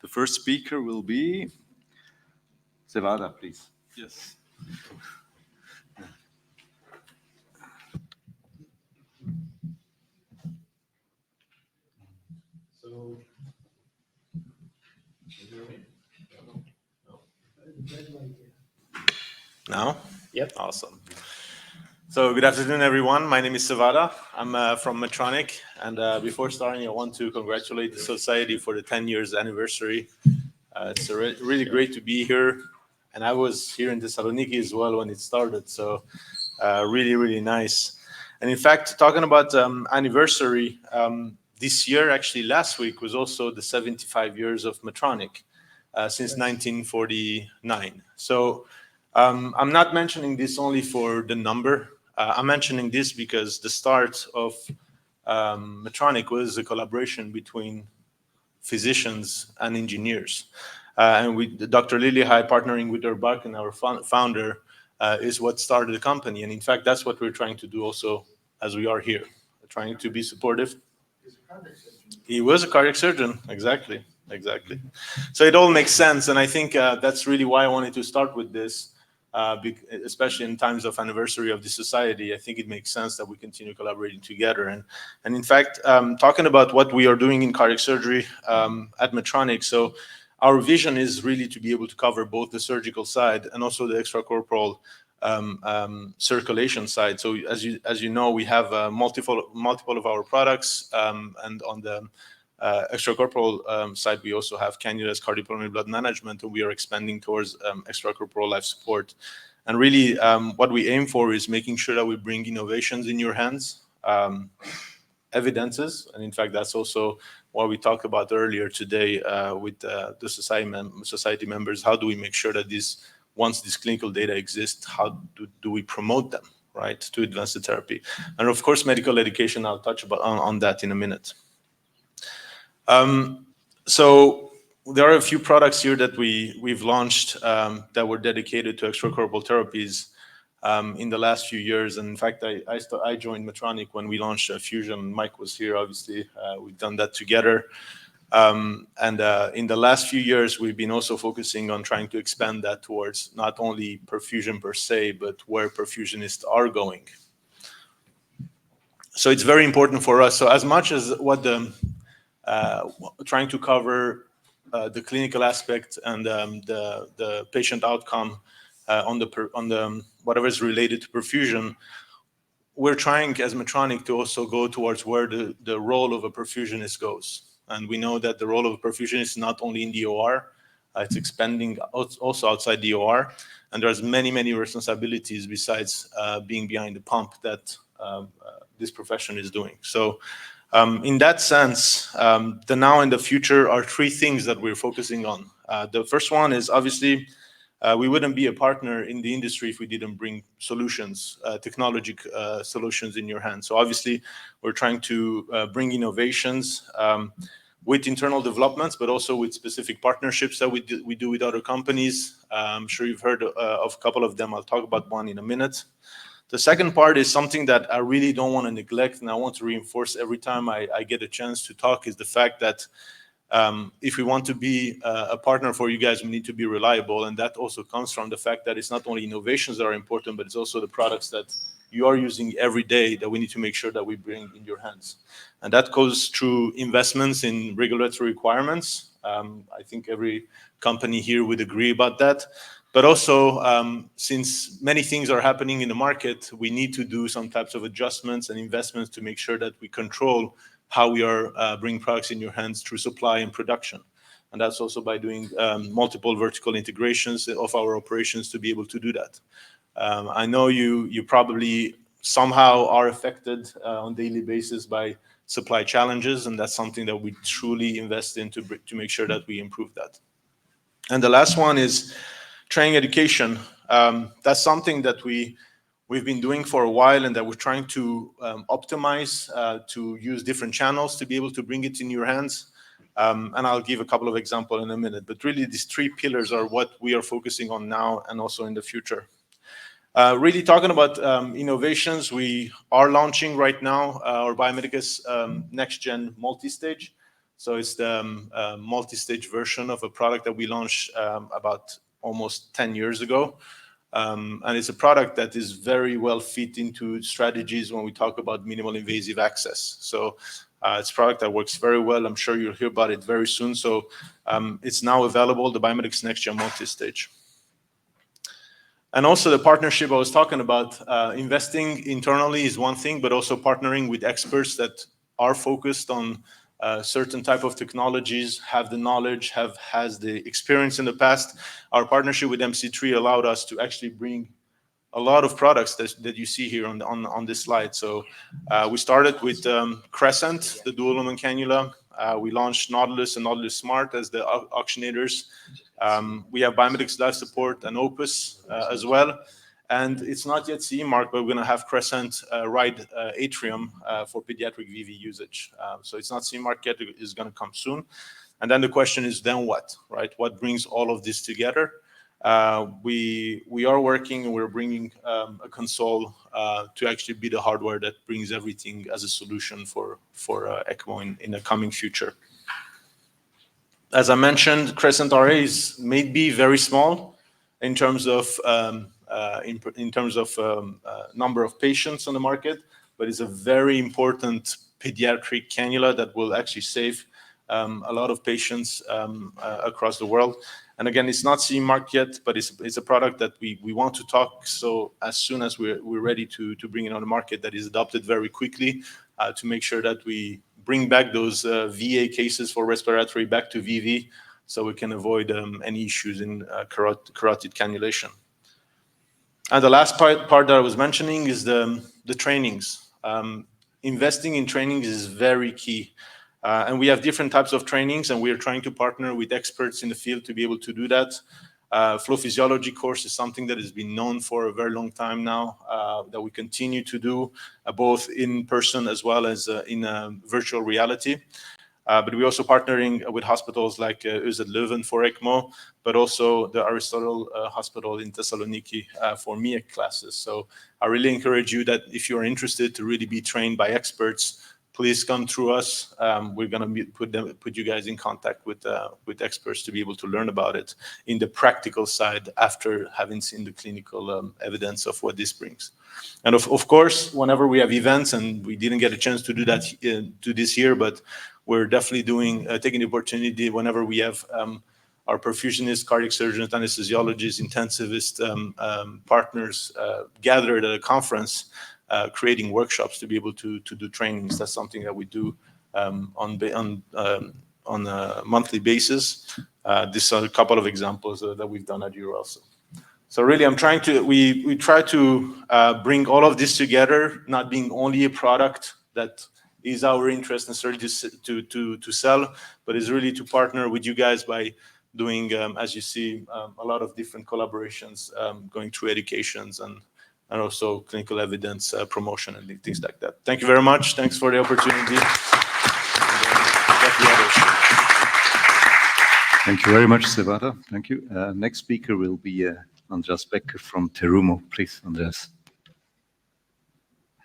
The first speaker will be Sevada, please. Yes. So, now? Yep. Awesome. So good afternoon, everyone. My name is Sevada. I'm from Medtronic. And before starting, I want to congratulate the society for the 10 years anniversary. It's really great to be here. And I was here in Thessaloniki as well when it started. So really, really nice. And in fact, talking about anniversary, this year, actually last week, was also the 75 years of Medtronic since 1949. So I'm not mentioning this only for the number. I'm mentioning this because the start of Medtronic was a collaboration between physicians and engineers. And with Dr. Lillihai partnering with Buck and our founder is what started the company. And in fact, that's what we're trying to do also as we are here, trying to be supportive. He was a cardiac surgeon, exactly. So it all makes sense. And I think that's really why I wanted to start with this. Especially in times of anniversary of the society, I think it makes sense that we continue collaborating together. And in fact, talking about what we are doing in cardiac surgery at Medtronic, so our vision is really to be able to cover both the surgical side and also the extracorporeal circulation side. So as you know, we have multiple of our products, and on the extracorporeal side, we also have cannulas, cardiopulmonary blood management, and we are expanding towards extracorporeal life support. And really, what we aim for is making sure that we bring innovations in your hands, evidences, and in fact, that's also what we talked about earlier today with the society members. How do we make sure that once this clinical data exists, how do we promote them, right, to advance the therapy? And of course, medical education, I'll touch on that in a minute. So there are a few products here that we've launched that were dedicated to extracorporeal therapies in the last few years. And in fact, I joined Medtronic when we launched Fusion. Mike was here, obviously. We've done that together. And in the last few years, we've been also focusing on trying to expand that towards not only perfusion per se, but where perfusionists are going. So it's very important for us. So as much as what trying to cover the clinical aspect and the patient outcome on the whatever is related to perfusion, we're trying as Medtronic to also go towards where the role of a perfusionist goes. And we know that the role of a perfusionist is not only in the OR, it's expanding also outside the OR. And there's many responsibilities besides being behind the pump that this profession is doing. So in that sense, the now and the future are three things that we're focusing on. The first one is obviously we wouldn't be a partner in the industry if we didn't bring solutions, technology solutions in your hands. So obviously, we're trying to bring innovations with internal developments, but also with specific partnerships that we do with other companies. I'm sure you've heard of a couple of them. I'll talk about one in a minute. The second part is something that I really don't want to neglect, and I want to reinforce every time I get a chance to talk, is the fact that if we want to be a partner for you guys, we need to be reliable. And that also comes from the fact that it's not only innovations that are important, but it's also the products that you are using every day that we need to make sure that we bring in your hands. And that goes through investments in regulatory requirements. I think every company here would agree about that. But also, since many things are happening in the market, we need to do some types of adjustments and investments to make sure that we control how we are bringing products in your hands through supply and production. And that's also by doing multiple vertical integrations of our operations to be able to do that. I know you probably somehow are affected on a daily basis by supply challenges, and that's something that we truly invest in to make sure that we improve that. And the last one is training education. That's something that we've been doing for a while, and that we're trying to optimize to use different channels to be able to bring it in your hands. And I'll give a couple of examples in a minute. But really, these three pillars are what we are focusing on now and also in the future. Really talking about innovations, we are launching right now our Biomedicus next-gen multi-stage. So it's the multi-stage version of a product that we launched about almost 10 years ago. And it's a product that is very well fit into strategies when we talk about minimal invasive access. So it's a product that works very well. I'm sure you'll hear about it very soon. So it's now available, the Biomedics Next Gen Multi-Stage. And also the partnership I was talking about, investing internally is one thing, but also partnering with experts that are focused on certain type of technologies, have the knowledge, has the experience in the past. Our partnership with MC3 allowed us to actually bring a lot of products that you see here on this slide. So we started with Crescent, the dual lumen cannula. We launched Nautilus and Nautilus Smart as the oxygenators. We have Biomedics Life Support and Opus as well. And it's not yet CE marked, but we're going to have Crescent ride Atrium for pediatric VV usage. So it's not CE marked yet, it's going to come soon. And then the question is, then what, right? What brings all of this together? We are working and we're bringing a console to actually be the hardware that brings everything as a solution for ECMO in the coming future. As I mentioned, Crescent RA may be very small in terms of number of patients on the market, but it's a very important pediatric cannula that will actually save a lot of patients across the world. And again, it's not CE marked yet, but it's a product that we want to talk. So as soon as we're ready to bring it on the market, that is adopted very quickly to make sure that we bring back those VA cases for respiratory back to VV, so we can avoid any issues in carotid cannulation. And the last part that I was mentioning is the trainings. Investing in trainings is very key. And we have different types of trainings, and we are trying to partner with experts in the field to be able to do that. Flow physiology course is something that has been known for a very long time now, that we continue to do both in person as well as in virtual reality. But we're also partnering with hospitals like UZ Leuven for ECMO, but also the Aristotle Hospital in Thessaloniki for MIEC classes. So I really encourage you that if you're interested to really be trained by experts, please come through us. We're going to put you guys in contact with experts to be able to learn about it in the practical side after having seen the clinical evidence of what this brings. And of course, whenever we have events, and we didn't get a chance to do that to this year, but we're definitely taking the opportunity whenever we have our perfusionists, cardiac surgeons, anesthesiologists, intensivist partners gathered at a conference, creating workshops to be able to do trainings. That's something that we do on a monthly basis. These are a couple of examples that we've done at Euro also. So really, we try to bring all of this together, not being only a product that is our interest necessarily to sell, but is really to partner with you guys by doing, as you see, a lot of different collaborations, going through educations and also clinical evidence promotion and things like that. Thank you very much. Thanks for the opportunity. Thank you very much, Sevada. Thank you. Next speaker will be Andreas Becker from Terumo. Please, Andreas.